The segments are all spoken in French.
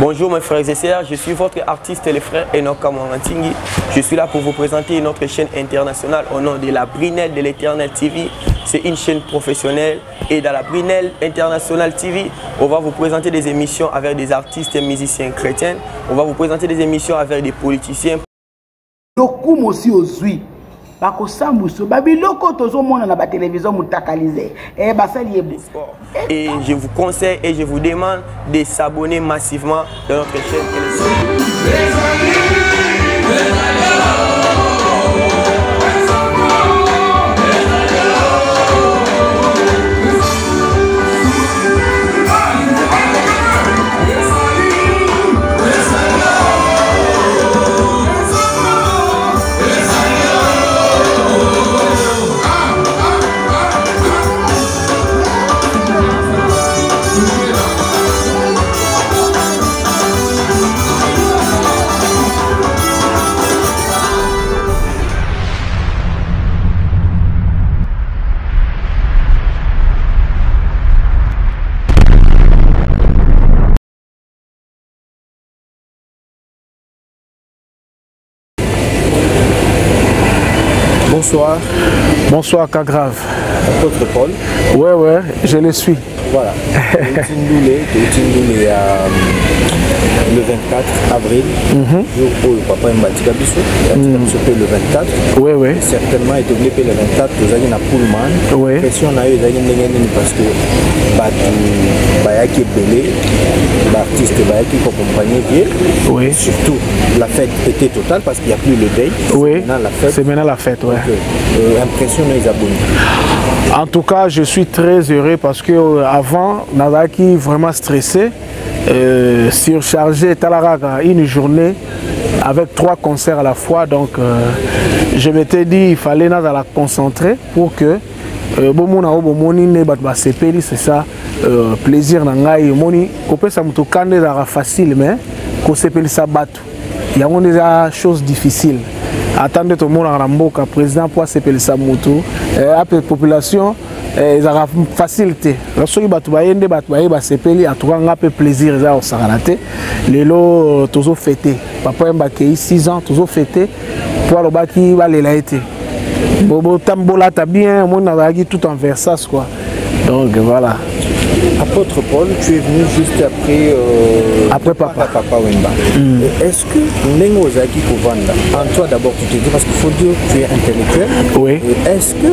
Bonjour mes frères et sœurs, je suis votre artiste et le frère Enoch Kamwangantingui. Je suis là pour vous présenter notre chaîne internationale au nom de la Brinelle de l'Éternel TV. C'est une chaîne professionnelle et dans la Brinelle International TV, on va vous présenter des émissions avec des artistes et musiciens chrétiens. On va vous présenter des émissions avec des politiciens. Et je vous conseille et je vous demande de s'abonner massivement dans notre chaîne. Bonsoir. Bonsoir, Kagrave. Apôtre Paul. Ouais, je le suis. Voilà. Le 24 avril, jour où le papa m'a dit le 24. Oui. Certainement, il est le 24, vous avez une Pullman. Oui. Question on a eu parce que Bayaki est belé, l'artiste Bayaki accompagné bien. Oui. Surtout, la fête était totale parce qu'il n'y a plus le deuil. Oui. C'est maintenant la fête, ouais. Impression les abonnés. En tout cas, je suis très heureux parce que avant, Nazaki vraiment stressé. Surchargé Talaraga une journée avec 3 concerts à la fois, donc je m'étais dit il fallait la concentrer pour que c'est ça plaisir nangai moni kopé ça mutokande za facile mais ko sepeli sa batu il y a des choses difficiles attendre tout le monde en ramboka président pour sepeli sa mutu après population ils ont facilité. Lorsque les gens sepeli à tout cas peu plaisir ils ont s'arrêté. Les lots toujours fêté. Papa a 6 ans toujours fêté. Pour le baki va les laïté. Bobo tambola ta bien, mon navagi tout en Versace quoi. Donc voilà. Apôtre Paul, tu es venu juste après papa Wemba. Est-ce que Nengo Zaki Kovanda, en toi d'abord tu te dis, parce qu'il faut dire que tu es intellectuel, oui. Est-ce que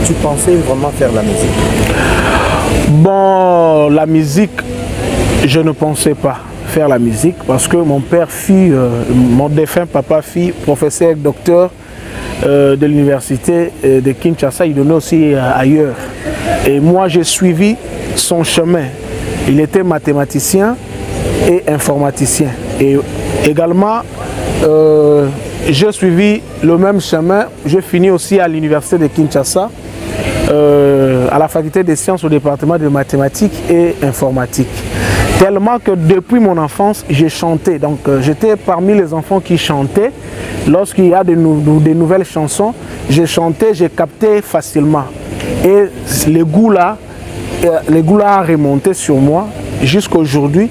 tu pensais vraiment faire la musique? Bon, la musique, je ne pensais pas faire la musique parce que mon père mon défunt papa fut professeur docteur de l'université de Kinshasa, il donnait aussi ailleurs. Et moi j'ai suivi son chemin. Il était mathématicien et informaticien. Et également, j'ai suivi le même chemin. J'ai fini aussi à l'université de Kinshasa, à la faculté des sciences au département de mathématiques et informatique. Tellement que depuis mon enfance, j'ai chanté. Donc j'étais parmi les enfants qui chantaient. Lorsqu'il y a des nouvelles chansons, j'ai chanté, j'ai capté facilement. Et les goûts là a remonté sur moi jusqu'à aujourd'hui.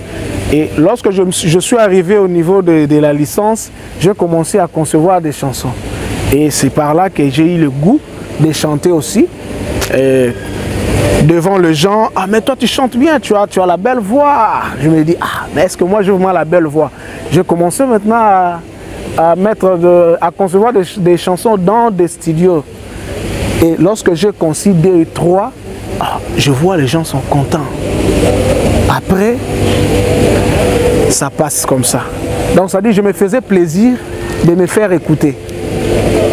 Et lorsque je suis arrivé au niveau de la licence, j'ai commencé à concevoir des chansons. Et c'est par là que j'ai eu le goût de chanter aussi. Devant les gens, ah mais toi tu chantes bien, tu as la belle voix. Je me dis, ah mais est-ce que moi j'ai vraiment la belle voix? J'ai commencé maintenant à concevoir des chansons dans des studios. Et lorsque j'ai conçu 2 et 3, je vois les gens sont contents. Après, ça passe comme ça. Donc ça dit, je me faisais plaisir de me faire écouter.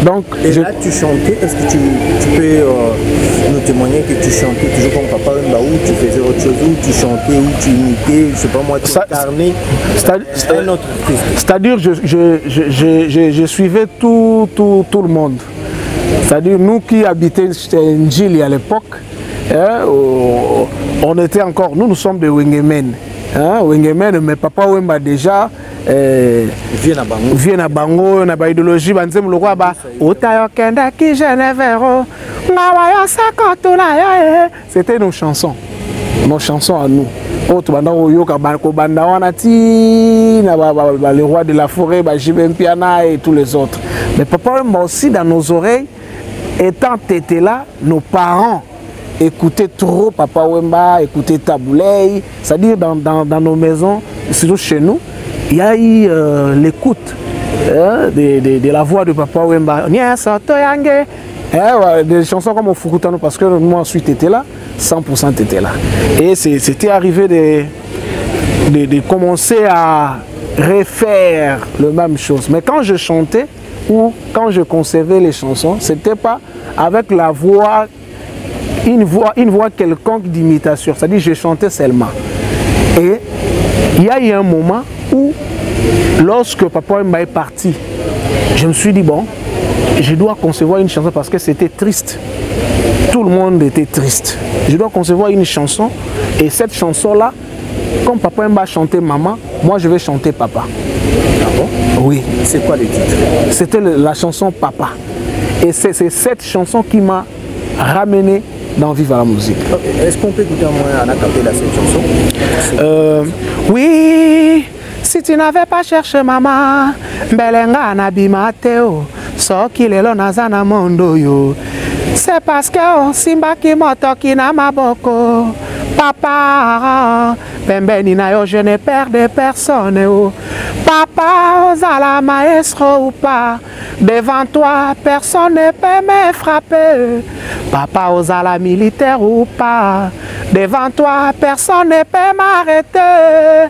Donc, là, tu chantais, est-ce que tu peux nous témoigner que tu chantais toujours comme papa Wemba, ou tu faisais autre chose, ou tu chantais, ou tu imitais, je sais pas moi, tu incarnais un autre artiste? C'est-à-dire, je suivais tout le monde. C'est-à-dire, nous qui habitions Njili à l'époque, on était encore, nous sommes des Wengemen. Wengemen, mais papa Wemba déjà, viens à Bango, na ba idéologie, banzem le roi ba, Otayo Kenda ki Genevero, C'était nos chansons à nous. autre le roi de la forêt, Jibem Piana et tous les autres. Mais Papa Wemba aussi dans nos oreilles, étant été là, nos parents écoutaient trop Papa Wemba, écoutaient Taboulay, c'est-à-dire dans nos maisons, surtout chez nous, il y a eu l'écoute de la voix de Papa Wemba. Des chansons comme Ofukutano, parce que moi ensuite était là, 100% était là. Et c'était arrivé de commencer à refaire la même chose. Mais quand je chantais ou quand je concevais les chansons, c'était pas avec la voix, une voix quelconque d'imitation. C'est-à-dire je chantais seulement. Et il y a eu un moment où, lorsque Papa Wemba est parti, je me suis dit, bon, je dois concevoir une chanson parce que c'était triste. Tout le monde était triste. Je dois concevoir une chanson et cette chanson-là, comme Papa Wemba chantait maman, moi je vais chanter papa. Ah bon? Oui. C'est quoi le titre? C'était la chanson Papa. Et c'est cette chanson qui m'a ramené dans Vive la musique. Okay. Est-ce qu'on peut écouter un moyen à la capella cette chanson? Oui. Si tu n'avais pas cherché maman, Belenga Nabimateo, Soki lelo nazana mondo yo. C'est parce que Simba ki motoki na maboko. Papa, pembeni na yo, je ne perdais personne. Papa, ozala maestro ou pas, devant toi, personne ne peut me frapper. Papa, ozala militaire ou pas, devant toi, personne ne peut m'arrêter.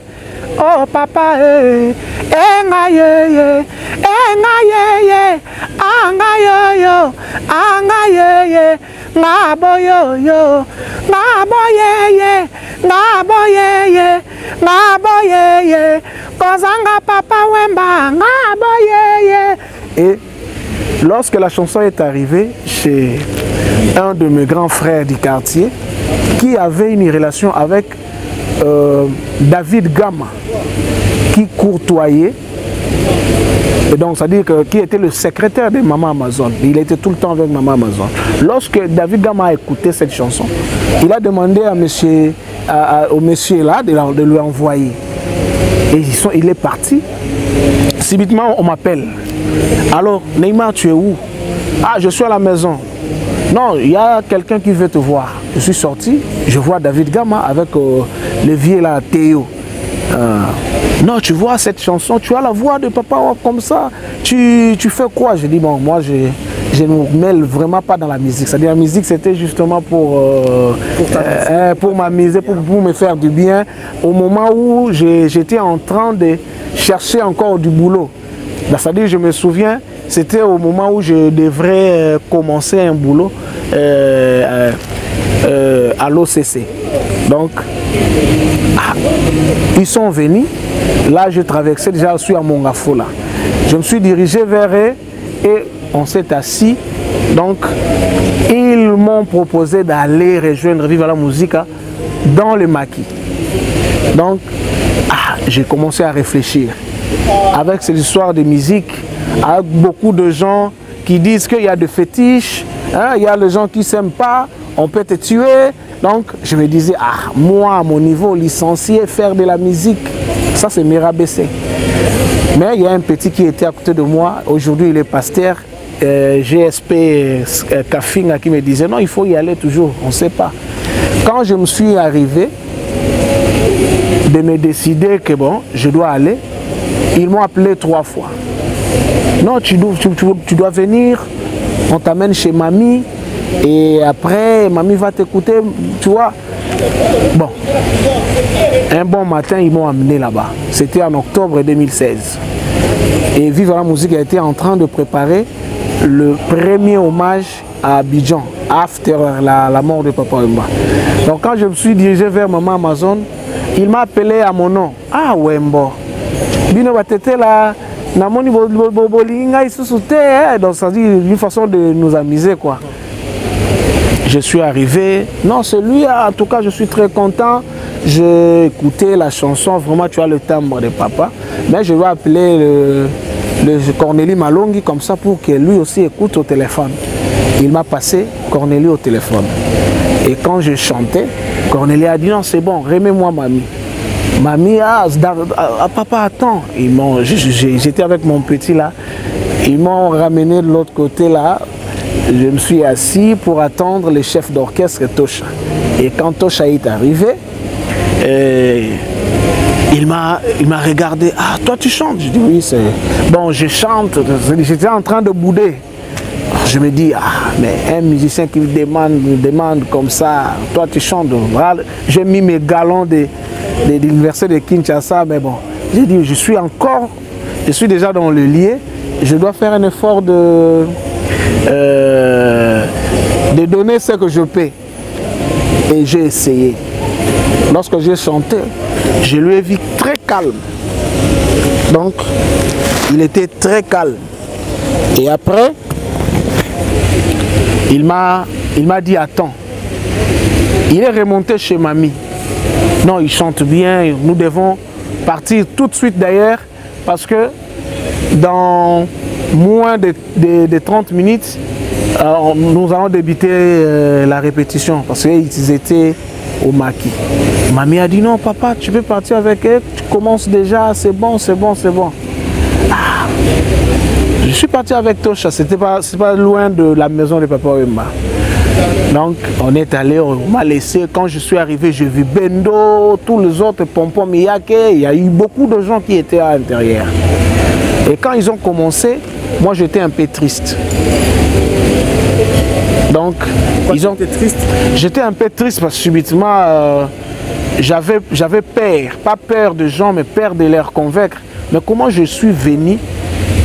Oh papa, engaye, angayo, angaye, naboyo, naboye, naboye, naboye, kozanga Papa Wemba, naboye. Et lorsque la chanson est arrivée chez un de mes grands frères du quartier, qui avait une relation avec David Gama, qui courtoyait, et donc ça veut dire que qui était le secrétaire de Maman Amazon. Il était tout le temps avec Maman Amazon. Lorsque David Gama a écouté cette chanson, il a demandé au monsieur là de lui envoyer. Et il est parti. Subitement on m'appelle. Alors Neymar, tu es où? Ah, je suis à la maison. Non, il y a quelqu'un qui veut te voir. Je suis sorti, je vois David Gama avec le vieux là, Théo. Non, tu vois cette chanson, tu as la voix de Papa comme ça, tu fais quoi? Je dis, bon, moi je ne me mêle vraiment pas dans la musique. C'est-à-dire la musique c'était justement pour m'amuser, pour me faire du bien. Au moment où j'étais en train de chercher encore du boulot. C'est-à-dire je me souviens, c'était au moment où je devrais commencer un boulot à l'OCC. Donc, ils sont venus. Là, je traversais déjà, je suis à Mongafo là. Je me suis dirigé vers eux et on s'est assis. Donc, ils m'ont proposé d'aller rejoindre Vive la musique dans le maquis. Donc, j'ai commencé à réfléchir. Avec cette histoire de musique, avec beaucoup de gens qui disent qu'il y a des fétiches, hein, il y a les gens qui ne s'aiment pas, on peut te tuer. Donc je me disais, moi à mon niveau, licencié, faire de la musique, ça c'est me rabaisser. Mais il y a un petit qui était à côté de moi, aujourd'hui il est pasteur, GSP Kafinga, qui me disait, non, il faut y aller toujours, on ne sait pas. Quand je me suis arrivé, de me décider que bon, je dois aller, ils m'ont appelé 3 fois. Non, tu dois venir, on t'amène chez mamie et après mamie va t'écouter, tu vois. Bon, un bon matin ils m'ont amené là-bas. C'était en octobre 2016. Et Vive la musique a été en train de préparer le premier hommage à Abidjan, after la mort de Papa Wemba. Donc quand je me suis dirigé vers Maman Amazon, il m'a appelé à mon nom. Ah Wemba. Là, donc ça dit une façon de nous amuser quoi. Je suis arrivé, non c'est lui, en tout cas je suis très content. J'ai écouté la chanson, vraiment tu as le timbre de papa. Mais je vais appeler le Cornélie Malongi comme ça pour que lui aussi écoute au téléphone. Il m'a passé Cornélie au téléphone. Et quand je chantais, Cornelia a dit non, c'est bon, remets-moi mamie. Mamie, papa attends. J'étais avec mon petit là. Ils m'ont ramené de l'autre côté là. Je me suis assis pour attendre le chef d'orchestre Tosha. Et quand Tosha est arrivé, il m'a regardé. Ah, toi tu chantes? Je dis oui, c'est bon, je chante. J'étais en train de bouder. Je me dis, ah, mais un musicien qui me demande comme ça, toi tu chantes. J'ai mis mes galons de l'université de Kinshasa, mais bon, j'ai dit, je suis déjà dans le lieu, je dois faire un effort de donner ce que je peux. Et j'ai essayé. Lorsque j'ai chanté, je lui ai vu très calme. Donc, il était très calme. Et après, il m'a dit attends. Il est remonté chez mamie. Non, il chante bien, nous devons partir tout de suite d'ailleurs parce que dans moins de 30 minutes, nous allons débuter la répétition parce qu'ils étaient au maquis. Mamie a dit non papa, tu peux partir avec elle, tu commences déjà, c'est bon, c'est bon, c'est bon. Ah. Je suis parti avec Tosha, c'est pas loin de la maison de Papa Wemba. Donc on est allé, on m'a laissé, quand je suis arrivé, j'ai vu Bendo, tous les autres, Pompom Miyake, il y a eu beaucoup de gens qui étaient à l'intérieur. Et quand ils ont commencé, moi j'étais un peu triste. Donc, ils ont été tristes. J'étais un peu triste parce que subitement, j'avais peur, pas peur de gens, mais peur de les convaincre. Mais comment je suis venu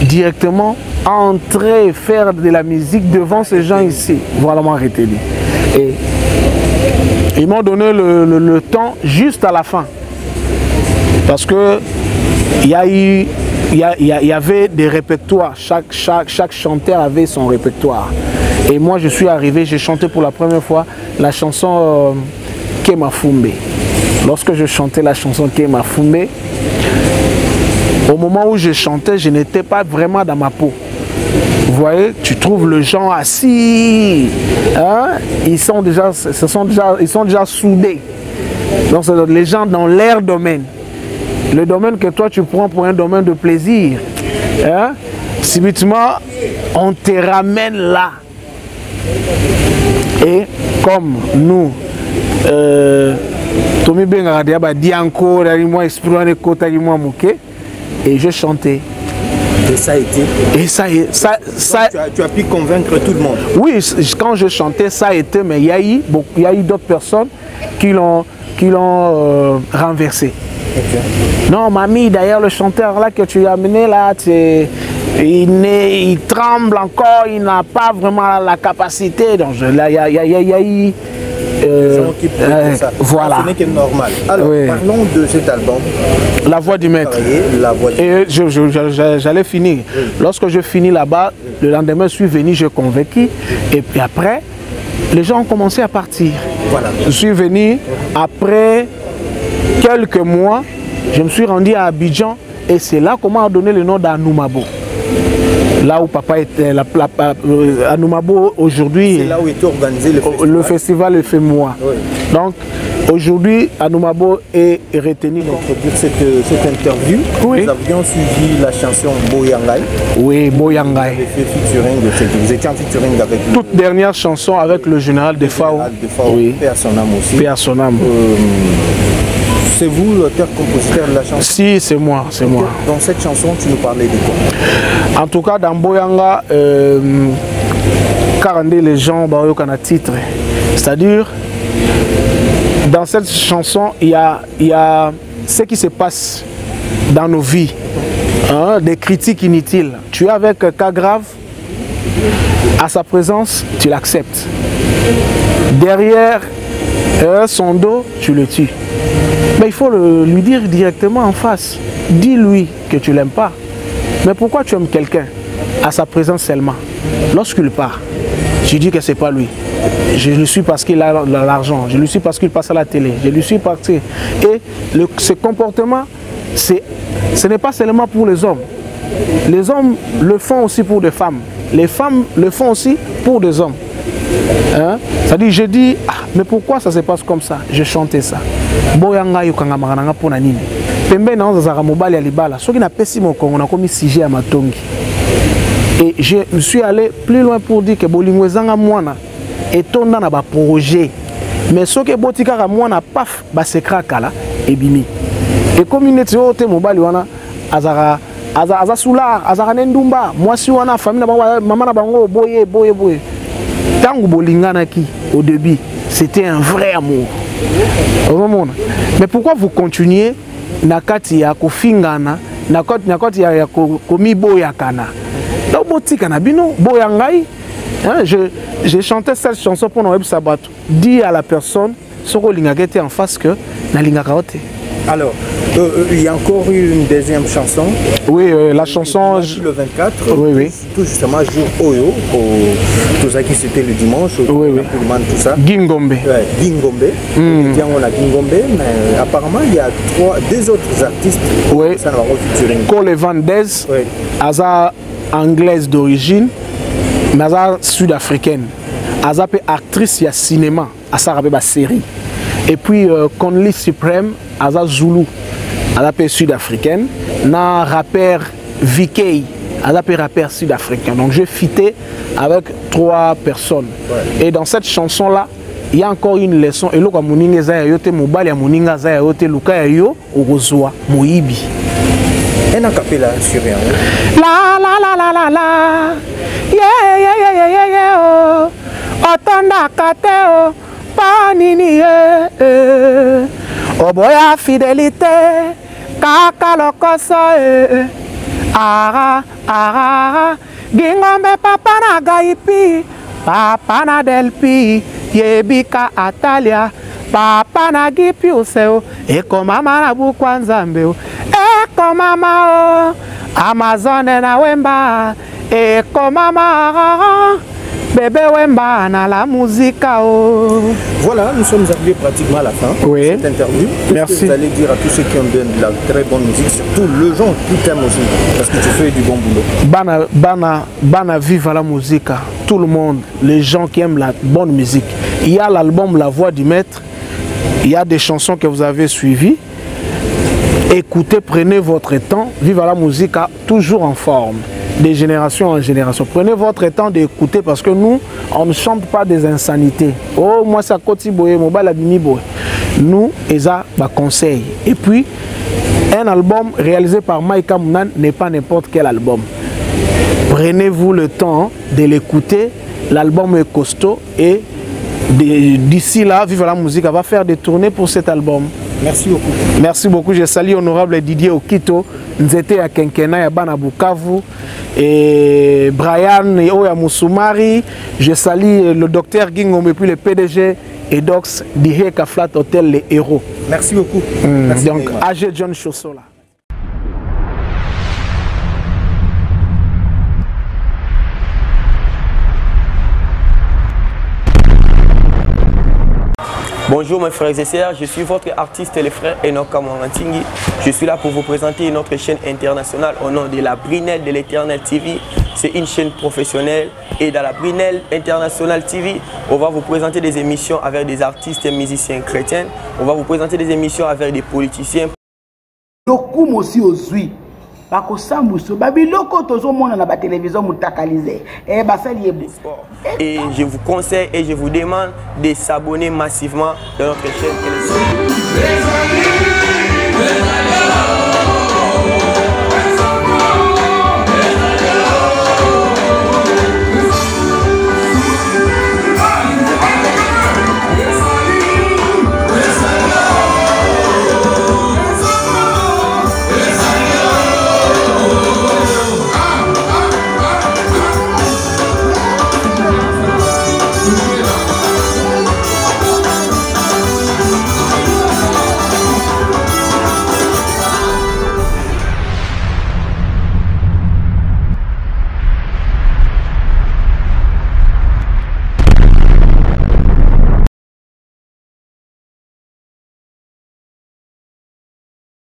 directement entrer, faire de la musique devant ces gens ici? Voilà, m'a retenu. Et ils m'ont donné le temps juste à la fin. Parce que il y avait des répertoires. Chaque chanteur avait son répertoire. Et moi, je suis arrivé, j'ai chanté pour la première fois la chanson Kemafumbe. Lorsque je chantais la chanson Kemafumbe, au moment où je chantais, je n'étais pas vraiment dans ma peau. Vous voyez, tu trouves les gens assis, hein? Ils sont déjà soudés. Donc, c'est les gens dans leur domaine. Le domaine que toi, tu prends pour un domaine de plaisir. Hein? Subitement, on te ramène là. Et comme nous, Tommy Bengardia dit encore, et je chantais. Et ça a été. Et ça tu as pu convaincre tout le monde. Oui, quand je chantais, ça a été, mais il y a eu d'autres personnes qui l'ont renversé. Okay. Non, mamie, d'ailleurs, le chanteur là que tu as amené là, il tremble encore, il n'a pas vraiment la capacité. Donc là, il y a eu. Voilà. Ce n'est que normal. Alors, oui. Parlons de cet album. La voix du maître. Et j'allais finir. Oui. Lorsque je finis là-bas, le lendemain, je suis venu, je convaincu. Et puis après, les gens ont commencé à partir. Voilà. Je suis venu après quelques mois, je me suis rendu à Abidjan et c'est là qu'on m'a donné le nom d'Anoumabo. Là où papa était, Anoumabo aujourd'hui. C'est là où est organisé le festival. Le festival est fait moi. Oui. Donc aujourd'hui, Anoumabo est retenu. Pour dire cette interview, oui. Nous avions suivi la chanson Boyangai. Oui, Boyangai. Vous étiez en featuring avec lui. Toute dernière chanson avec le général de Fao. Oui. Paix à son âme aussi. Paix à son âme. C'est vous l'auteur-compositeur de la chanson? Si, c'est moi, c'est moi. Dans cette chanson, tu nous parlais de quoi? En tout cas, dans Boyanga, Karandé, les gens, il y a un titre. C'est-à-dire, dans cette chanson, il y a ce qui se passe dans nos vies, hein, des critiques inutiles. Tu es avec un cas grave, à sa présence, tu l'acceptes. Derrière son dos, tu le tues. Mais il faut lui dire directement en face. Dis-lui que tu ne l'aimes pas. Mais pourquoi tu aimes quelqu'un? À sa présence seulement. Lorsqu'il part, tu dis que ce n'est pas lui. Je le suis parce qu'il a l'argent. Je le suis parce qu'il passe à la télé. Je le suis parce que... Et ce comportement, ce n'est pas seulement pour les hommes. Les hommes le font aussi pour des femmes. Les femmes le font aussi pour des hommes. Hein? C'est-à-dire, je dis, ah, mais pourquoi ça se passe comme ça? Je chantais ça. Boyanga yokanga marananga pona nini. Pembe na zazara mobali ya libala. Soki na pesi mo kongo na komi sujet ya matongi. Et je me suis allé plus loin pour dire que bolingo ezanga mwana etonda na ba projet. Mais soki botika ka mwana paf ba sekra kala ebimi. Et comme une te mobali wana azara aza soulard azara ndumba mwasi wana famille na maman na bango boye. Tango bolingana ki au début c'était un vrai amour. Mais pourquoi vous continuez nakati ya kofingana nakati ya komi boya kana? Donc botika na bino boya ngai. J'ai chanté cette chanson pour Noël Sabat. Dis à la personne soko lingaka était en face que na lingaka ote. Alors, il y a encore eu une deuxième chanson. Oui, la chanson... Le 24, oui. Tout justement, jour Oyo, tout ça qui c'était le dimanche, oui. Tout ça. Gingombe. Ouais, Gingombe. On a Gingombe, mais apparemment, il y a deux autres artistes. Oui. Ça va refiturer. Cole Vandez, oui. Aza anglaise d'origine, mais Aza sud-africaine. Aza actrice, il y a cinéma, Aza a série. Et puis, Conley Supreme, Aza Zulu, Aza sud-africaine. Na rappeur VK, Aza rappeur sud-africain. Donc, j'ai fité avec 3 personnes. Ouais. Et dans cette chanson-là, il y a encore une leçon. Et là, quand Mouninga Zaya yote mobile, Mouninga Zaya yote Luka yo Orozoa Moibi. Un acapella sur rien. La yeah Otonda kateo panini Oboya fidélité kaka lokoso Gingombe papa na gaipi papa na delpi yebika atalia papa na gipi useo eko mama na bukwa nzambe eko mama Amazone na wemba eko mama bébé wemba na la musique. Voilà, nous sommes arrivés pratiquement à la fin de cette interview. Merci. Que vous allez dire à tous ceux qui ont de la très bonne musique, surtout le gens qui t'aiment aussi, parce que tu fais du bon boulot. Bana vive la musique, tout le monde, les gens qui aiment la bonne musique. Il y a l'album La Voix du Maître, il y a des chansons que vous avez suivies. Écoutez, prenez votre temps, vive la musique toujours en forme. De génération en génération. Prenez votre temps d'écouter parce que nous, on ne chante pas des insanités. Oh, moi, ça koti boye, mobile abimi boye. Nous, ça, bah, conseil. Et puis, un album réalisé par Maïka Mounan n'est pas n'importe quel album. Prenez-vous le temps de l'écouter. L'album est costaud et d'ici là, Vive la musique, va faire des tournées pour cet album. Merci beaucoup. Merci beaucoup. Je salue honorable Didier Okito, Nzete à Kenkena, à Bana Bukavu, et Brian et Oya Moussoumari. Je salue le docteur Gingom et puis le PDG et Dox d'Iheka Flat Hotel Les Héros. Merci beaucoup. Merci donc, AG John Chossola. Bonjour mes frères et sœurs, je suis votre artiste et le frère Enoch Kamwangantingi. Je suis là pour vous présenter notre chaîne internationale au nom de la Brunelle de l'Éternel TV. C'est une chaîne professionnelle et dans la Brunelle International TV, on va vous présenter des émissions avec des artistes et musiciens chrétiens. On va vous présenter des émissions avec des politiciens. Et je vous conseille et je vous demande de s'abonner massivement dans notre chaîne.